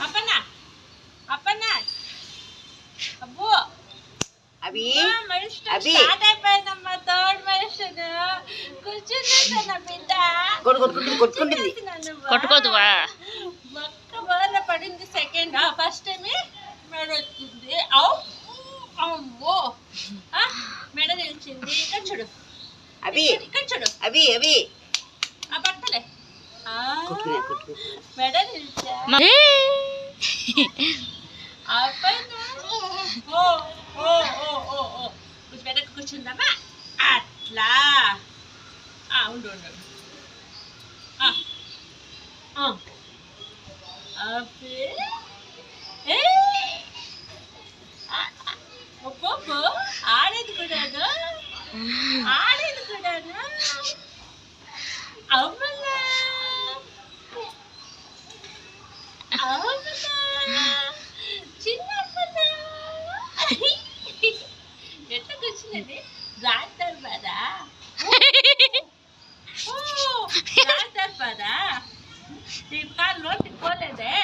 అప్పన్నా అప్పన్నా అబ్బో అవి అవి స్టార్ట్ అయిపోయిందమ్మా థర్డ్ మెడిసిన్ కూర్చుంది బిడ్డ కొట్టుకుంటుంది కొట్టుకోదువా మొక్క బోర్ల పడింది సెకండ్ ఫస్ట్ టైం మెడ వచ్చింది అమ్మో మెడ నిలిచింది ఇక్కడ చూడు అవి ఇక్కడ చూడు అవి అవి ఆ బట్టలే మెడ నిలిచా వెనక్కి కూర్చుందామా అట్లా ఉండు ఉండు ఒప్పో ఆడేది కూడాను ఆడేది కూడాను అమ్మలా చిన్న ఎట్లా కూర్చున్నది రాజారు బాదా రాజారు బాదా నీ కాలు నోటికి పోలేదే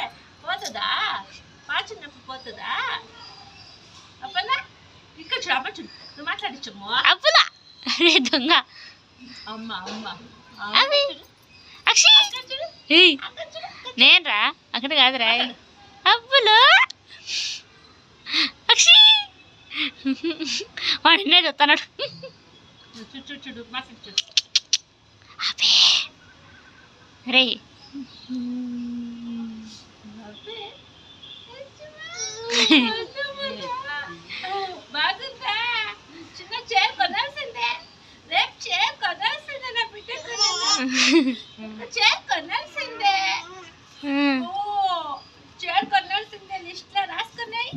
పోతుందా పాచినప్పుడు పోతుందా అప్పలా ఇక్కడ చూడు అమ్మ చూడు నువ్వు మాట్లాడించమ్మా అప్పులా దొంగ అమ్మ అమ్మ నేనరా అక్కడ కాదురా అప్పులు అక్షి వాడు ఎన్నే చూస్తున్నాడు చూడు చూడు మాట్లాడి చూడు అబ్బే రే బాగుందా చిన్న చైర్ కొనాల్సిందే రేపు చైర్ కొనాల్సిందే నా బిడ్డకు చైర్ కొనాల్సిందే చైర్ కొనాల్సిందే లిస్ట్ లో రాసుకున్నాయి